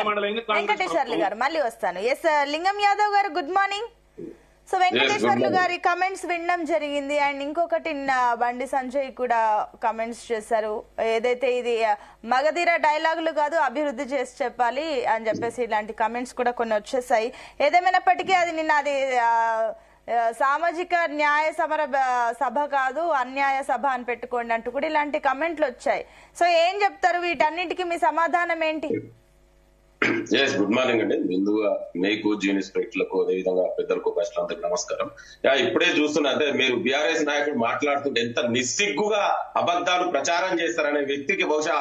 వెంకటేశ్వర్లు గారు మళ్ళీ వస్తాను. ఎస్ లింగం యాదవ్ గారు గుడ్ మార్నింగ్. సో వెంకటేశ్వర్లు గారి కమెంట్స్ వినడం జరిగింది. అండ్ ఇంకొకటి బండి సంజయ్ కూడా కమెంట్స్ చేశారు, ఏదైతే ఇది మగధీర డైలాగులు కాదు అభివృద్ధి చేసి చెప్పాలి అని చెప్పేసి ఇలాంటి కమెంట్స్ కూడా కొన్ని వచ్చేసాయి. ఏదేమైనప్పటికీ అది నిన్న అది సామాజిక న్యాయ సమర సభ కాదు అన్యాయ సభ అని పెట్టుకోండి అంటూ కూడా ఇలాంటి కమెంట్లు వచ్చాయి. సో ఏం చెప్తారు వీటన్నిటికీ, మీ సమాధానం ఏంటి? గుడ్ మార్నింగ్ అండి. ముందుగా మీకు జీనిస్ ప్రేక్షకులకు అదేవిధంగా పెద్దలకు ప్రశ్నలందరికీ నమస్కారం. ఇప్పుడే చూస్తున్నా అంటే మీరు బీఆర్ఎస్ నాయకుడు మాట్లాడుతుంటే ఎంత నిస్సిగ్గుగా అబద్ధాలు ప్రచారం చేస్తారనే వ్యక్తికి బహుశా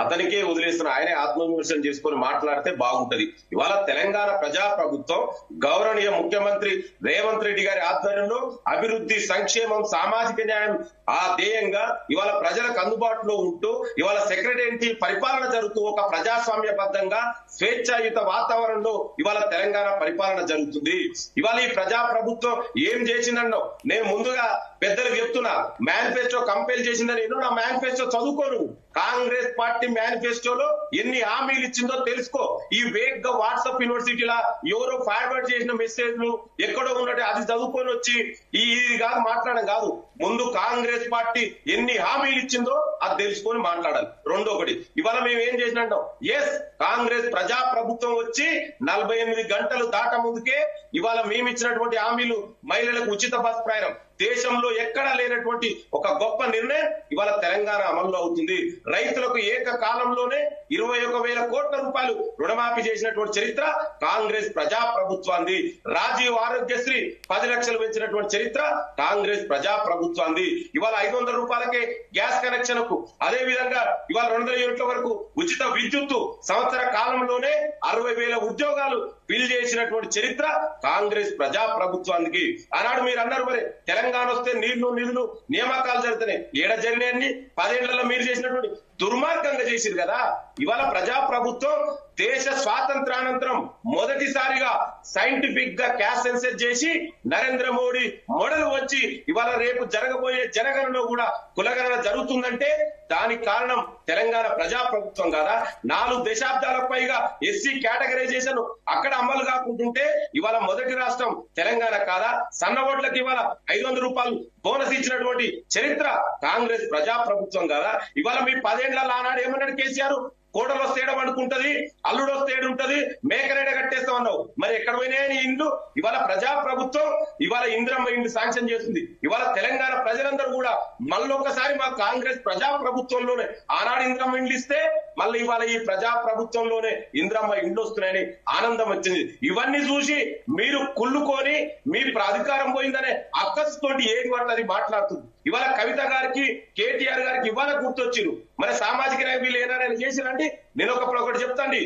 అతనికే వదిలేస్తున్న ఆయనే ఆత్మవిమర్శనం చేసుకుని మాట్లాడితే బాగుంటది. ఇవాళ తెలంగాణ ప్రజా ప్రభుత్వం గౌరవనీయ ముఖ్యమంత్రి రేవంత్ రెడ్డి గారి ఆధ్వర్యంలో అభివృద్ధి, సంక్షేమం, సామాజిక న్యాయం ఆ ధ్యేయంగా ఇవాళ ప్రజలకు అందుబాటులో ఉంటూ ఇవాళ సెక్రటేరియట్ పరిపాలన జరుగుతూ ఒక ప్రజాస్వామ్యబద్ధంగా స్వేచ్ఛాయుత వాతావరణంలో ఇవాళ తెలంగాణ పరిపాలన జరుగుతుంది. ఇవాళ ఈ ప్రజా ప్రభుత్వం ఏం చేసిందన్నో నేను ముందుగా పెద్దలు చెప్తున్నా. మేనిఫెస్టో కంపేర్ చేసిందని నా మేనిఫెస్టో చదువుకోను. కాంగ్రెస్ పార్టీ మేనిఫెస్టోలో ఎన్ని హామీలు ఇచ్చిందో తెలుసుకో. ఈ వేగ్ గా వాట్సాప్ యూనివర్సిటీలా ఎవరో ఫార్వర్డ్ చేసిన మెసేజ్లు ఎక్కడో ఉన్నట్టు అది చదువుకొని వచ్చి ఇది కాదు మాట్లాడడం కాదు. ముందు కాంగ్రెస్ పార్టీ ఎన్ని హామీలు ఇచ్చిందో అది తెలుసుకొని మాట్లాడాలి. రెండోకటి ఇవాళ మేము ఏం చేసినట్టాం, ఎస్ కాంగ్రెస్ ప్రజా ప్రభుత్వం వచ్చి 48 గంటలు దాట ముందుకే ఇవాళ మేము ఇచ్చినటువంటి హామీలు మహిళలకు ఉచిత బస్ ప్రయాణం దేశంలో ఎక్కడా లేనటువంటి ఒక గొప్ప నిర్ణయం ఇవాళ తెలంగాణ అమల్లో అవుతుంది. రైతులకు ఏకకాలంలోనే 21,000 కోట్ల రూపాయలు రుణమాఫీ చేసినటువంటి చరిత్ర కాంగ్రెస్ ప్రజా ప్రభుత్వాన్ని. రాజీవ్ ఆరోగ్యశ్రీ 10 లక్షలు పెంచినటువంటి చరిత్ర కాంగ్రెస్ ప్రజా ప్రభుత్వాన్ని. ఇవాళ 500 రూపాయలకే గ్యాస్ కనెక్షన్ కు, అదే విధంగా ఇవాళ 200 యూనిట్ల వరకు ఉచిత విద్యుత్తు, సంవత్సర కాలంలోనే 60,000 ఉద్యోగాలు ఫిల్ చేసినటువంటి చరిత్ర కాంగ్రెస్ ప్రజా ప్రభుత్వానికి. ఆనాడు మీరు అన్నారు మరి తెలంగాణ వస్తే నీళ్లు నిధులు నియామకాలు జరుగుతున్నాయి. ఏడ జరిగినాయన్ని 10 ఏళ్లలో మీరు చేసినటువంటి దుర్మార్గంగా చేసిరు కదా. ఇవాళ ప్రజా ప్రభుత్వం దేశ స్వాతంత్రానంతరం మొదటిసారిగా సైంటిఫిక్ గా క్యాష్ సెన్సెస్ చేసి నరేంద్ర మోడీ మోడల్ వచ్చి ఇవాళ రేపు జరగబోయే జనగణనలో కూడా కులగణన జరుగుతుందంటే దానికి కారణం తెలంగాణ ప్రజా ప్రభుత్వం కాదా? 4 దశాబ్దాలకు పైగా ఎస్సీ కేటగరైజేషన్ అక్కడ అమలు కాకుంటుంటే ఇవాళ మొదటి రాష్ట్రం తెలంగాణ కాదా? సన్న ఓట్లకు ఇవాళ 500 రూపాయలు బోనస్ ఇచ్చినటువంటి చరిత్ర కాంగ్రెస్ ప్రజా ప్రభుత్వం కాదా? ఇవాళ మీ 10 ఏళ్ల ఆనాడు ఏమన్నాడు కేసీఆర్, కోడలు వస్తే ఏడమనుకుంటది, అల్లుడు వస్తే ఏడుంటది, మేకనేడ కట్టేస్తామన్నావు. మరి ఎక్కడ పోయినాయని ఇండ్లు? ఇవాళ ప్రజా ప్రభుత్వం ఇవాళ ఇందిరమ్మ ఇండ్లు శాంక్షన్ చేస్తుంది. ఇవాళ తెలంగాణ ప్రజలందరూ కూడా మళ్ళొకసారి మా కాంగ్రెస్ ప్రజా ప్రభుత్వంలోనే ఆనాడు ఇందిరమ్మ ఇండ్లు ఇస్తే మళ్ళీ ఇవాళ ఈ ప్రజా ప్రభుత్వంలోనే ఇందిరమ్మ ఇండ్లు వస్తున్నాయని ఆనందం వచ్చింది. ఇవన్నీ చూసి మీరు కుళ్ళుకొని మీ అధికారం పోయిందనే అక్కస్తోటి ఏది పడుతుంది మాట్లాడుతుంది. ఇవాళ కవిత గారికి, కేటీఆర్ గారికి ఇవాళ గుర్తొచ్చిరు. మరి సామాజిక న్యాయం వీళ్ళు ఏదైనా చేసిరండి. నేను ఒకటి చెప్తాండి.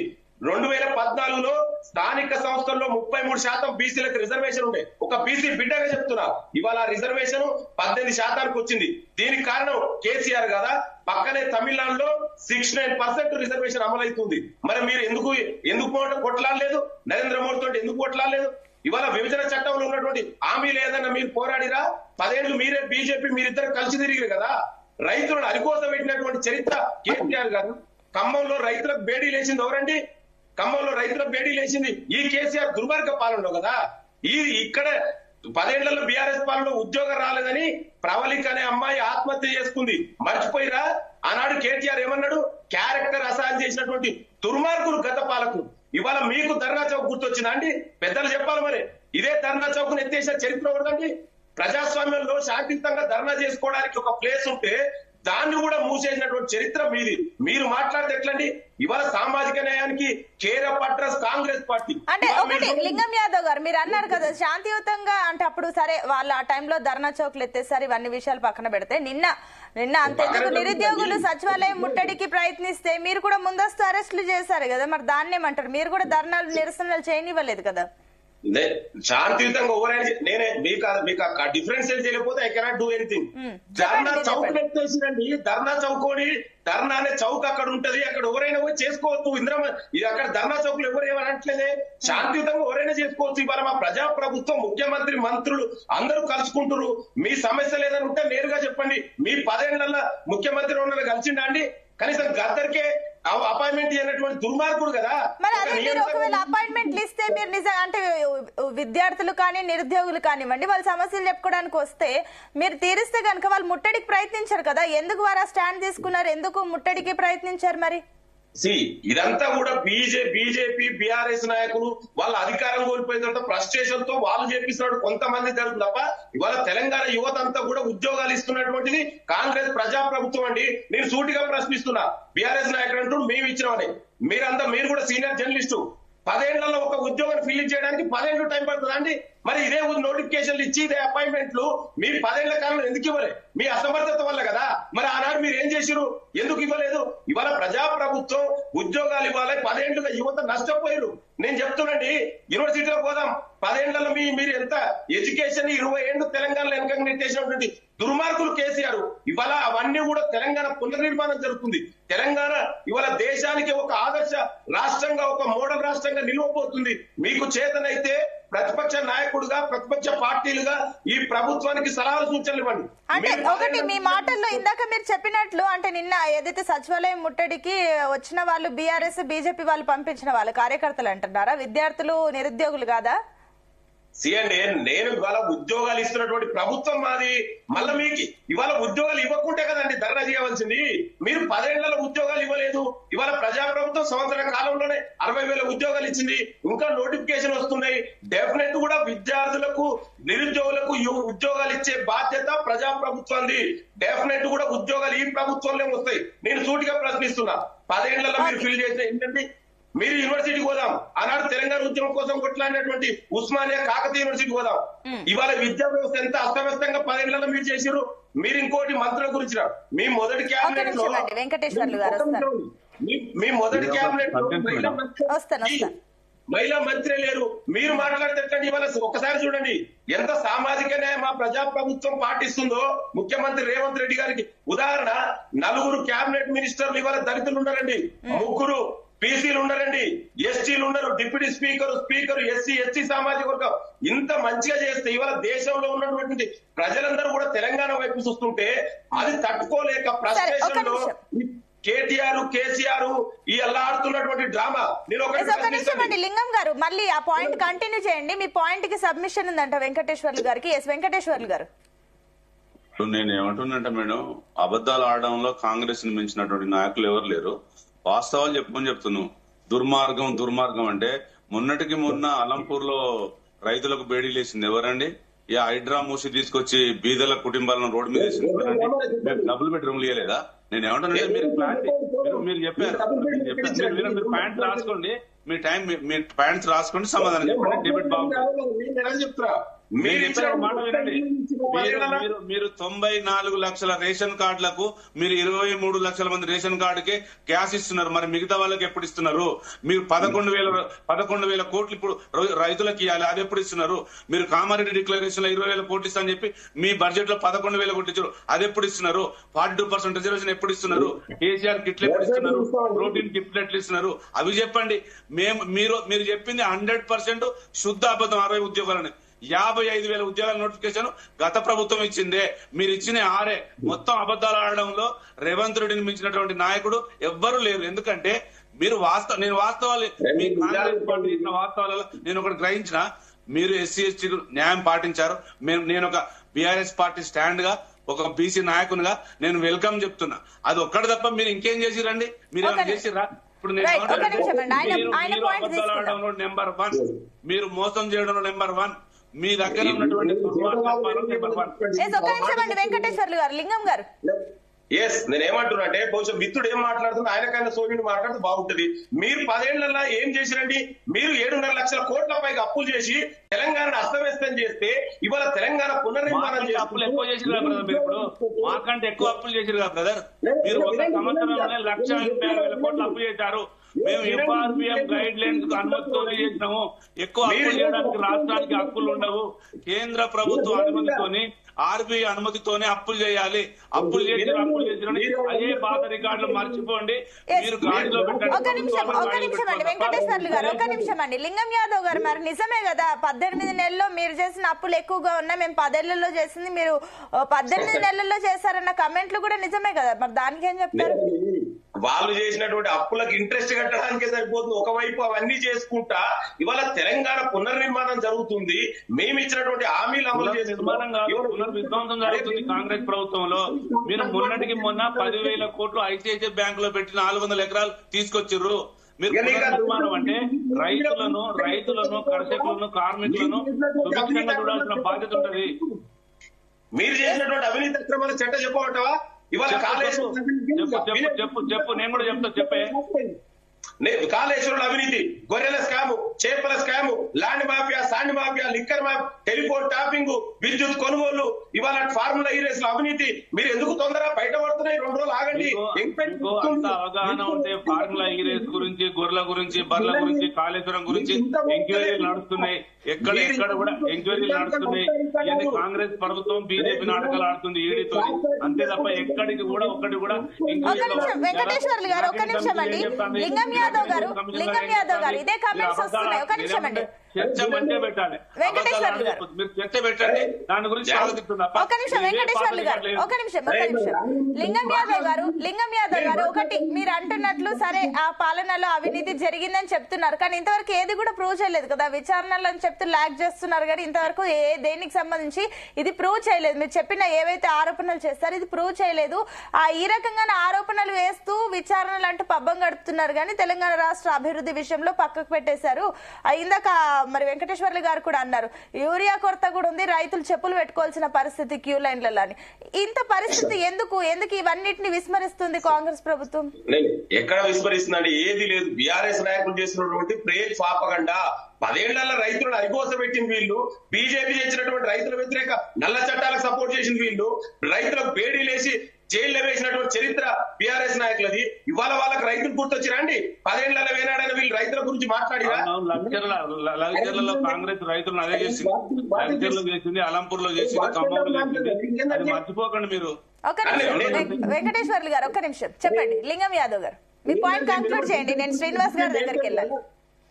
2014లో స్థానిక సంస్థల్లో 33% బీసీలకు రిజర్వేషన్ ఉండే. ఒక బీసీ బిడ్డగా చెప్తున్నా, ఇవాళ రిజర్వేషన్ 18% వచ్చింది. దీనికి కారణం కేసీఆర్ కదా. పక్కనే తమిళనాడులో 69% రిజర్వేషన్ అమలవుతుంది. మరి మీరు ఎందుకు కొట్లాడలేదు? నరేంద్ర మోడీ తోటి ఎందుకు కొట్లాడలేదు? ఇవాళ విభజన చట్టంలో ఉన్నటువంటి హామీలు ఏదైనా మీరు పోరాడిరా? 10 ఏళ్లు మీరే బీజేపీ మీరిద్దరు కలిసి తిరిగారు కదా. రైతులను అరికోసం పెట్టినటువంటి చరిత్ర కేసీఆర్ గారు. ఖమ్మంలో రైతులకు బేడీ లేచింది ఎవరండి? ఖమ్మంలో రైతులకు బేడీ లేచింది ఈ కేసీఆర్ దుర్మార్గ పాలనలో కదా. ఇక్కడ 10 ఏళ్లలో బీఆర్ఎస్ పాలనలో ఉద్యోగం రాలేదని ప్రవళిక అనే అమ్మాయి ఆత్మహత్య చేసుకుంది. మర్చిపోయిరా? ఆనాడు కేటీఆర్ ఏమన్నాడు? క్యారెక్టర్ అసహ్యం చేసినటువంటి దుర్మార్గులు గత పాలకులు. ఇవాళ మీకు ధర్నా చౌక్ గుర్తొచ్చిందా అండి? పెద్దలు చెప్పాలి. మరి ఇదే ధర్నా చౌక్ ను ఎత్తేసిన చరిత్ర ఎవరిదండి? ప్రజాస్వామ్యంలో శాంతియుతంగా ధర్నా చేసుకోవడానికి ఒక ప్లేస్ ఉంటే దాన్ని కూడా మూసేసినటువంటి చరిత్ర మీది. మీరు మాట్లాడితే ఎట్లండి? ఇవాళ సామాజిక న్యాయానికి care of address Congress party. అంటే ఒకటి లింగం యాదవ్ గారు మీరు అన్నారు కదా శాంతియుతంగా, అంటే అప్పుడు సరే వాళ్ళు ఆ టైంలో ధర్నా చౌక్లు ఎత్తేసారి ఇవన్నీ విషయాలు పక్కన పెడితే నిన్న అంతెందుకు నిరుద్యోగులు సచివాలయం ముట్టడికి ప్రయత్నిస్తే మీరు కూడా ముందస్తు అరెస్టులు చేశారు కదా. మరి దాన్ని ఏమంటారు? మీరు కూడా ధర్నాలు నిరసనలు చేయనివ్వలేదు కదా. శాంతియుతంగా ఎవరైనా నేనే మీకు డిఫరెన్స్ చేయలేకపోతే ఐ కెనాట్ డూ ఎనీథింగ్. ధర్నా చౌక్ ఎత్తేసిరండి. ధర్నా చౌకోని ధర్నా అనే చౌక్ అక్కడ ఉంటది, అక్కడ ఎవరైనా పోయి చేసుకోవచ్చు. ఇంద్రమ్మ ఇది అక్కడ ధర్నా చౌక్ లో ఎవరు ఏమనట్లేదే, శాంతియుతంగా ఎవరైనా చేసుకోవచ్చు. ఇవాళ మా ప్రజా ప్రభుత్వం ముఖ్యమంత్రి మంత్రులు అందరూ కలుసుకుంటారు. మీ సమస్యలు ఏదైనా ఉంటే నేరుగా చెప్పండి. మీ 10 ఏళ్లలో ముఖ్యమంత్రి కలిసిండా అండి? కనీసం గద్దరికే అపాయింట్మెంట్ అయినటువంటి దుర్మార్గుడు కదా. మరి అదే మీరు ఒకవేళ అపాయింట్మెంట్లు ఇస్తే మీరు నిజంగా అంటే విద్యార్థులు కానీ నిరుద్యోగులు కానివ్వండి వాళ్ళ సమస్యలు చెప్పుకోవడానికి వస్తే మీరు తీరిస్తే కనుక వాళ్ళు ముట్టడికి ప్రయత్నించారు కదా, ఎందుకు వారు స్టాండ్ తీసుకున్నారు, ఎందుకు ముట్టడికి ప్రయత్నించారు మరి? ఇదంతా కూడా బీజేపీ బీఆర్ఎస్ నాయకులు వాళ్ళ అధికారం కోల్పోయిన తర్వాత ఫ్రస్ట్రేషన్ తో వాళ్ళు చేపిస్తున్నాడు కొంతమంది జరుగుతుంది తప్ప ఇవాళ తెలంగాణ యువత అంతా కూడా ఉద్యోగాలు ఇస్తున్నటువంటిది కాంగ్రెస్ ప్రజాప్రభుత్వం అండి. నేను సూటిగా ప్రశ్నిస్తున్నా, బీఆర్ఎస్ నాయకుడు అంటూ మేము ఇచ్చినామని. మీరు కూడా సీనియర్ జర్నలిస్టు, 10 ఏళ్లలో ఒక ఉద్యోగాన్ని ఫిల్ చేయడానికి 10 ఏళ్ళు టైం పడుతుందా అండి? మరి ఇదే నోటిఫికేషన్లు ఇచ్చి ఇదే అపాయింట్మెంట్లు మీరు 10 ఏళ్ల కాలంలో ఎందుకు ఇవ్వలేదు? మీ అసమర్థత వల్ల కదా. మరి ఆనాడు మీరు ఏం చేసిరు, ఎందుకు ఇవ్వలేదు? ఇవాళ ప్రజాప్రభుత్వం ఉద్యోగాలు ఇవ్వాలి, 10 ఏళ్లుగా యువత నష్టపోయారు. నేను చెప్తున్నాండి, యూనివర్సిటీలో పోదాం, 10 ఏళ్లలో మీరు ఎంత ఎడ్యుకేషన్ 20 ఏళ్ళు తెలంగాణలో వెనక నెట్టేసినటువంటి దుర్మార్గులు కేసీఆర్. ఇవాళ అవన్నీ కూడా తెలంగాణ పునర్నిర్మాణం జరుగుతుంది. తెలంగాణ ఇవాళ దేశానికి ఒక ఆదర్శ రాష్ట్రంగా, ఒక మోడల్ రాష్ట్రంగా నిలవబోతుంది. మీకు చేతనైతే ప్రతిపక్ష నాయకుడుగా, ప్రతిపక్ష పార్టీలుగా ఈ ప్రభుత్వానికి సలహాలు సూచనలు ఇవ్వండి. అంటే ఒకటి మీ మాటల్లో ఇందాక మీరు చెప్పినట్లు, అంటే నిన్న ఏదైతే సచివాలయం ముట్టడికి వచ్చిన వాళ్ళు బీఆర్ఎస్ బీజేపీ వాళ్ళు పంపించిన వాళ్ళు కార్యకర్తలు అంటున్నారా, విద్యార్థులు నిరుద్యోగులు కాదా? అండి, నేను ఇవాళ ఉద్యోగాలు ఇస్తున్నటువంటి ప్రభుత్వం మాది. మళ్ళీ మీకు ఇవాళ ఉద్యోగాలు ఇవ్వకుంటే కదండి ధర్నా చేయవలసింది. మీరు 10 ఏళ్లలో ఉద్యోగాలు ఇవ్వలేదు. ఇవాళ ప్రజాప్రభుత్వం సంవత్సర కాలంలోనే 60,000 ఉద్యోగాలు ఇచ్చింది. ఇంకా నోటిఫికేషన్ వస్తున్నాయి. డెఫినెట్ కూడా విద్యార్థులకు నిరుద్యోగులకు ఉద్యోగాలు ఇచ్చే బాధ్యత ప్రజాప్రభుత్వంది. డెఫినెట్ కూడా ఉద్యోగాలు ఈ ప్రభుత్వంలో వస్తాయి. నేను సూటిగా ప్రశ్నిస్తున్నా, 10 ఏళ్లలో మీరు ఫిల్ చేసిన ఏంటండి? మీరు యూనివర్సిటీకి పోదాం, ఆనాడు తెలంగాణ ఉద్యమం కోసం కొట్లాడినటువంటి ఉస్మానియా కాకతీయ యూనివర్సిటీకి పోదాం. ఇవాళ విద్యా వ్యవస్థ ఎంత అస్తవ్యస్తంగా 10 ఏళ్లలో మీరు చేశారు. మీరు ఇంకోటి మంత్రుల గురించి మీ మొదటి క్యాబినెట్ లో మీ మొదటి క్యాబినెట్ లో మహిళా మంత్రి లేరు. మీరు మాట్లాడితే ఇవాళ ఒకసారి చూడండి ఎంత సామాజిక న్యాయం మా ప్రజాప్రభుత్వం పాటిస్తుందో. ముఖ్యమంత్రి రేవంత్ రెడ్డి గారికి ఉదాహరణ, 4 క్యాబినెట్ మినిస్టర్లు ఇవాళ దళితులు ఉన్నారండి, 3 బీసీలు ఉన్నారండి, ఎస్టీలు ఉన్నారు, డిప్యూటీ స్పీకర్ ఎస్సీ సామాజిక వర్గం. ఇంత మంచిగా చేస్తే ఇవాళ దేశంలో ఉన్నటువంటి ప్రజలందరూ కూడా తెలంగాణ వైపు చూస్తుంటే అది తట్టుకోలేక ఫ్రస్ట్రేషన్ లో కేసీఆర్ ఈ అల్లాడుతున్నటువంటి డ్రామా. నేను లింగం గారు మళ్ళీ ఆ పాయింట్ కంటిన్యూ చేయండి. మీ పాయింట్ కి సబ్మిషన్ ఉందంట వెంకటేశ్వర్లు గారికి. వెంకటేశ్వర్లు గారు, నేను ఏమంటున్నాంటే మేడం, అబద్దాలు ఆడడంలో కాంగ్రెస్ ని మించినటువంటి నాయకులు ఎవరు లేరు. వాస్తవాలు చెప్తున్నావు. దుర్మార్గం అంటే మొన్నటికి మొన్న అలంపూర్ లో రైతులకు బేడీ లేసింది ఎవరండి? ఈ హైడ్రా మూసి తీసుకొచ్చి బీదల కుటుంబాలను రోడ్డు మీద వేసింది ఎవరండి? మీరు డబుల్ బెడ్రూమ్లు ఇవ్వలేదా? నేను ఏమంటానంటే మీరు చెప్పారు, మీరు పాయింట్ రాసుకోండి, మీ పాయింట్స్ రాసుకోండి, సమాధానం చెప్పండి. డిబేట్ బాగుంటుంది. మీరు 94 లక్షల రేషన్ కార్డులకు మీరు 23 లక్షల మంది రేషన్ కార్డుకే గ్యాస్ ఇస్తున్నారు. మరి మిగతా వాళ్ళకి ఎప్పుడు ఇస్తున్నారు? మీరు 11,000 కోట్లు ఇప్పుడు రైతులకు ఇవ్వాలి, అది ఎప్పుడు ఇస్తున్నారు? మీరు కామారెడ్డి డిక్లరేషన్ లో 20,000 కోట్లు ఇస్తా అని చెప్పి మీ బడ్జెట్ లో 11,000 కోట్లు ఇచ్చారు, అది ఎప్పుడు ఇస్తున్నారు? 42% రిజర్వేషన్ ఎప్పుడు ఇస్తున్నారు? కేసీఆర్ కిట్లు ఎప్పుడు ఇస్తున్నారు? ప్రోటీన్ కిట్లు ఎట్లు ఇస్తున్నారు? అవి చెప్పండి. మీరు చెప్పింది 100% శుద్ధ అబద్ధం. 60 ఉద్యోగాలని 55,000 ఉద్యోగాల నోటిఫికేషన్ గత ప్రభుత్వం ఇచ్చిందే. మీరు ఇచ్చిన 6 మొత్తం అబద్దాలు ఆడడంలో రేవంత్ రెడ్డిని మించినటువంటి నాయకుడు ఎవ్వరూ లేరు. ఎందుకంటే మీరు నేను వాస్తవాలు మీ కాంగ్రెస్ పార్టీ ఇచ్చిన వాస్తవాలలో నేను ఒకటి గ్రహించిన, మీరు ఎస్సీ ఎస్టీ న్యాయం పాటించారు. నేను ఒక బీఆర్ఎస్ పార్టీ స్టాండ్ గా, ఒక బీసీ నాయకునిగా నేను వెల్కమ్ చెప్తున్నా. అది ఒక్కటి తప్ప మీరు ఇంకేం చేసిరండి? మీరు ఏమైనా చేసిరా? ఇప్పుడు నేను అబద్దాలు ఆడడంలో నెంబర్ 1, మీరు మోసం చేయడంలో నెంబర్ 1, మీ దగ్గర ఉన్నటువంటి వెంకటేశ్వర్లు గారు, లింగం గారు. నేనేమంటున్నా అంటే బహుశా మిత్రుడు ఏం మాట్లాడుతున్నా ఆయనకైనా సోనిని మాట్లాడితే బాగుంటది. మీరు 10 ఏళ్లలో ఏం చేసిరండి? మీరు 7.5 లక్షల కోట్ల పైగా అప్పులు చేసి తెలంగాణను అస్తవ్యస్తం చేస్తే ఇవాళ తెలంగాణ పునర్నిర్మాణం అప్పులు ఎక్కువ చేసిరు కదా బ్రదర్. మీరు ఇప్పుడు మాకంటే ఎక్కువ అప్పులు చేసిరు కదా బ్రదర్. మీరు ఒక సంవత్సరంలోనే 1,50,000 కోట్లు అప్పు చేశారు. మేము ఎఫ్ఆర్బిఎం గైడ్ లైన్స్ కు అనుమతితో చేసినాము. ఎక్కువ అప్పులు చేయడానికి రాష్ట్రానికి హక్కులు ఉండవు. కేంద్ర ప్రభుత్వం అనుమతితోని, ఆర్బీఐ అనుమతితోనే అప్పులు చేయాలి. అప్పులు చేసిన అదే పాత రికార్డులు మర్చిపోండి. మీరు గాడిలో ఒక నిమిషం అండి వెంకటేశ్వర్లు గారు, ఒక నిమిషం అండి. లింగం యాదవ్ గారు, మరి నిజమే కదా 18 నెలల్లో మీరు చేసిన అప్పులు ఎక్కువగా ఉన్నాయి, మేము 10 ఏళ్లలో చేసింది మీరు 18 నెలల్లో చేశారన్న కమెంట్లు కూడా నిజమే కదా. మరి దానికి ఏం చెప్తారు? వాళ్ళు చేసినటువంటి అప్పులకు ఇంట్రెస్ట్ కట్టడానికే సరిపోతుంది. ఒకవైపు అవన్నీ చేసుకుంటా ఇవాళ తెలంగాణ పునర్నిర్మాణం జరుగుతుంది, మేము ఇచ్చినటువంటి హామీలు అమలు పునర్విధ్వంసం జరుగుతుంది కాంగ్రెస్ ప్రభుత్వంలో. మీరు మొన్నటికి మొన్న 10,000 కోట్లు ఐసిఐసిఐ బ్యాంక్ లో పెట్టి 400 ఎకరాలు తీసుకొచ్చిర్రు. మీరు పునర్నిర్మాణం అంటే రైతులను కర్షకులను కార్మికులను సురక్షితంగా చూడాల్సిన బాధ్యత ఉంటది. మీరు చేసినటువంటి అవినీతి అక్రమాల చట్ట చెప్పవటవా? ఇవాళ చెప్పు నేను కూడా చెప్తా. చెప్పే కాళేశ్వరుల అవినీతి, గొర్రెల స్కాము, చేపల scam, land mafia, sand mafia, liquor mafia, telephone tapping, విద్యుత్ కొనుగోలు, ఇవాళ ఫార్ములా ఈ రేసుల అవినీతి. మీరు ఎందుకు తొందర బయటపడుతున్నాయి? 2 రోజులు ఆగండి. అంత అవగాహన ఉంటే ఫార్ములా ఈ రేస్ గురించి, గొర్రెల గురించి, బర్ల గురించి, కాళేశ్వరం గురించి ఎంక్వైరీలు నడుస్తున్నాయి. ఎక్కడ కూడా ఎంక్వైరీలు నడుస్తున్నాయి. ఇవన్నీ కాంగ్రెస్ ప్రభుత్వం బీజేపీ నాటకాలు ఆడుతుంది ఈడీతో. అంతే తప్ప ఎక్కడికి కూడా ఒక్కటి కూడా వెంకటేశ్వర్లు గారు ఒక్క నిమిషం అండి. లింగం యాదవ్ గారు ఇదే కామెంట్స్ వస్తున్నాయి. ఒక నిమిషం అండి. చర్చ మంచిగా పెట్టాలి. వెంకటేశ్వర్లు గారు మీరు చర్చ పెట్టండి, దాని గురించి ఒక నిమిషం. వెంకటేశ్వర్లు గారు ఒక నిమిషం. లింగం యాదవ్ గారు ఒకటి మీరు అంటున్నట్లు సరే ఆ పాలనలో అవినీతి జరిగిందని చెప్తున్నారు, కానీ ఇంతవరకు ఏది కూడా ప్రూవ్ చేయలేదు కదా. విచారణలు అని చెప్తూ లాగ్ చేస్తున్నారు కానీ ఇంతవరకు దేనికి సంబంధించి ఇది ప్రూవ్ చేయలేదు. మీరు చెప్పిన ఏవైతే ఆరోపణలు చేస్తారో ఇది ప్రూవ్ చేయలేదు. ఈ రకంగానే ఆరోపణలు వేస్తూ విచారణలు అంటూ పబ్బం గడుపుతున్నారు కానీ తెలంగాణ రాష్ట్ర అభివృద్ధి విషయంలో పక్కకు పెట్టేశారు. ఇందాక మరి వెంకటేశ్వర్లు గారు కూడా అన్నారు యూరియా కొరత కూడా ఉంది, రైతులు చెప్పులు పెట్టుకోవాల్సిన పరిస్థితి క్యూ లైన్లలో అని. ఇంత పరిస్థితి ఎందుకు ఇవన్నిటిని విస్మరిస్తుంది కాంగ్రెస్ ప్రభుత్వం? ఎక్కడ విస్మరిస్తుందండి? ఏది లేదు. బీఆర్ఎస్ నాయకులు చేసినటువంటి ప్రేట్ పాపగండా 10 ఏళ్లలో రైతులను అరిగోస పెట్టింది వీళ్ళు. బీజేపీ చేసినటువంటి రైతుల వ్యతిరేక నల్ల చట్టాలకు సపోర్ట్ చేసింది వీళ్ళు. రైతులకు బేడీలేసి జైల్లో వేసినటువంటి చరిత్ర బీఆర్ఎస్ నాయకులది. ఇవాళ వాళ్ళకి రైతులు గుర్తొచ్చిరండి? 10 ఏళ్లలో వేనాడని వీళ్ళు రైతుల గురించి మాట్లాడిరా? లగ్జర్లలో కాంగ్రెస్ రైతులను అదే చేసింది. లగ్జర్లో చేసింది, అలంపూర్ లో చేసింది, ఖమ్మంలో చేసింది. అది మర్చిపోకండి మీరు. వెంకటేశ్వర్లు గారు ఒక్క నిమిషం చెప్పండి. లింగం యాదవ్ గారు మీ పాయింట్ కంక్లూడ్ చేయండి. నేను శ్రీనివాస్ గారి దగ్గరికి వెళ్ళాలి.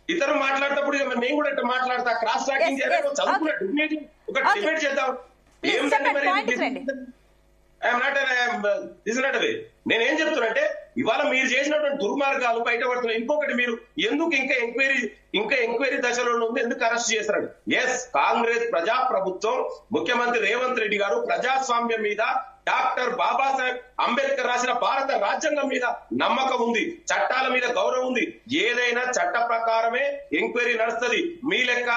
ఇతరు మాట్లాడేటప్పుడు నేను కూడా ఇట్లా మాట్లాడతా. క్రాస్ టాకింగ్ చదువుకున్నట్టు ఒక డిబేట్ చేద్దాం. ఏంటంటే మరి నేనేం చెప్తున్నంటే ఇవాళ మీరు చేసినటువంటి దుర్మార్గాలు బయటపడుతున్నాయి. ఇంకొకటి, మీరు ఎందుకు ఇంకా ఎంక్వైరీ దశలో ఉంది, ఎందుకు అరెస్ట్ చేశారు? కాంగ్రెస్ ప్రజాప్రభుత్వం, ముఖ్యమంత్రి రేవంత్ రెడ్డి గారు ప్రజాస్వామ్యం మీద, డాక్టర్ బాబాసాహెబ్ అంబేద్కర్ రాసిన భారత రాజ్యాంగం మీద నమ్మకం ఉంది, చట్టాల మీద గౌరవం ఉంది. ఏదైనా చట్ట ప్రకారమే ఎంక్వైరీ నడుస్తుంది. మీ లెక్క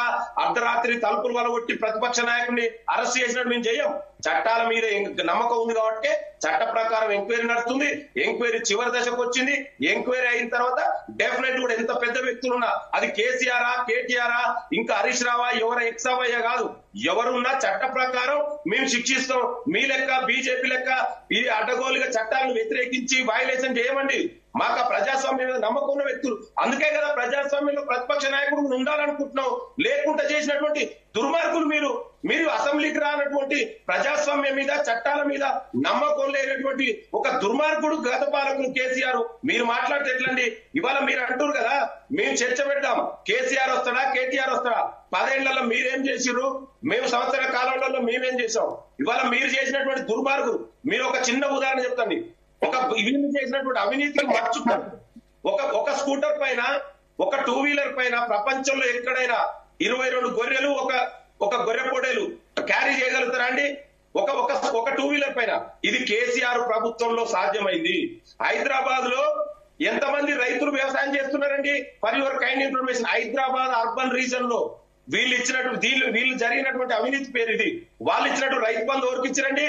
అర్ధరాత్రి తలుపులు వలగొట్టి ప్రతిపక్ష నాయకుడిని అరెస్ట్ చేసినట్టు మేము చేయం. చట్టాల మీద నమ్మకం ఉంది కాబట్టి చట్ట ప్రకారం ఎంక్వైరీ నడుస్తుంది. ఎంక్వైరీ చివరి దశకు వచ్చింది. ఎంక్వైరీ అయిన తర్వాత డెఫినెట్ కూడా ఎంత పెద్ద వ్యక్తులున్నా, అది కేసీఆర్, కేటీఆర్, ఇంకా హరీష్ రావా, ఎవరు ఎక్సావయ్యా కాదు, ఎవరున్నా చట్ట ప్రకారం మేము శిక్షిస్తాం. మీ లెక్క బీజేపీ లెక్క ఈ అడ్డగోలుగా చట్టాలను వ్యతిరేకించి వైలేషన్ చేయమండి. మాకు ఆ ప్రజాస్వామ్యం మీద నమ్మకం ఉన్న వ్యక్తులు. అందుకే కదా ప్రజాస్వామ్యంలో ప్రతిపక్ష నాయకుడు ఉండాలనుకుంటున్నాం. లేకుండా చేసినటువంటి దుర్మార్గులు మీరు అసెంబ్లీకి రానటువంటి ప్రజాస్వామ్యం మీద, చట్టాల మీద నమ్మకం లేనటువంటి ఒక దుర్మార్గుడు గత పాలకులు కేసీఆర్. మీరు మాట్లాడితే ఎట్లండి? ఇవాళ మీరు అంటారు కదా మేము చర్చ పెడదాం, కేసీఆర్ వస్తాడా కేటీఆర్ వస్తాడా? 10 ఏళ్లలో మీరేం చేసిర్రు, మేము సంవత్సర కాలంలో మేమేం చేసాం? ఇవాళ మీరు చేసినటువంటి దుర్మార్గులు. మీరు ఒక చిన్న ఉదాహరణ చెప్తండి. వీళ్ళు చేసినటువంటి అవినీతికి మర్చుకుంటారు. ఒక స్కూటర్ పైన, ఒక 2 వీలర్ పైన ప్రపంచంలో ఎక్కడైనా 22 గొర్రెలు, ఒక గొర్రె పొడేలు క్యారీ చేయగలుగుతారా అండి? ఒక 2 వీలర్ పైన. ఇది కేసీఆర్ ప్రభుత్వంలో సాధ్యమైంది. హైదరాబాద్ లో ఎంతమంది రైతులు వ్యవసాయం చేస్తున్నారండి? For your kind information, Hyderabad urban reason లో వీళ్ళు జరిగినటువంటి అవినీతి పేరు ఇది. వాళ్ళు ఇచ్చినట్టు రైతు బంధు ఎవరికి ఇచ్చారండి?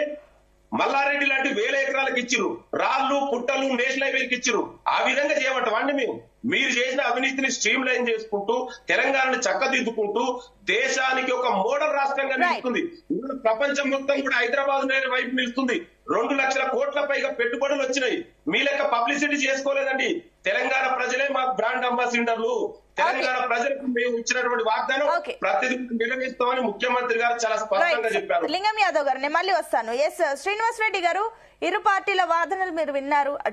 మల్లారెడ్డి లాంటి 1000 ఎకరాలకు ఇచ్చిరు. రాళ్లు పుట్టలు నేషనల్ హైవేకి ఇచ్చిరు. ఆ విధంగా చేయమంటామండి మేము? మీరు చేసిన అవినీతిని స్ట్రీమ్ లైన్ చేసుకుంటూ, తెలంగాణను చక్కదిద్దుకుంటూ దేశానికి ఒక మోడల్ రాష్ట్రంగా నిలుస్తుంది. ప్రపంచం మొత్తం కూడా హైదరాబాద్ వైపు నిలుస్తుంది. 2 లక్షల కోట్ల పైగా పెట్టుబడులు వచ్చినాయి. మీ లెక్క పబ్లిసిటీ చేసుకోలేదండి. తెలంగాణ ప్రజలే మాకు బ్రాండ్ అంబాసిడర్లు. తెలంగాణ ప్రజలకు మేము ఇచ్చినటువంటి వాగ్దానం ప్రతిదీ నెరవేరుస్తామని ముఖ్యమంత్రి గారు చాలా స్పష్టంగా చెప్పారు. లింగం యాదవ్ గారు నేను మళ్ళీ వస్తాను. శ్రీనివాస్ రెడ్డి గారు, ఇరు పార్టీల వాదనలు మీరు విన్నారు. అటు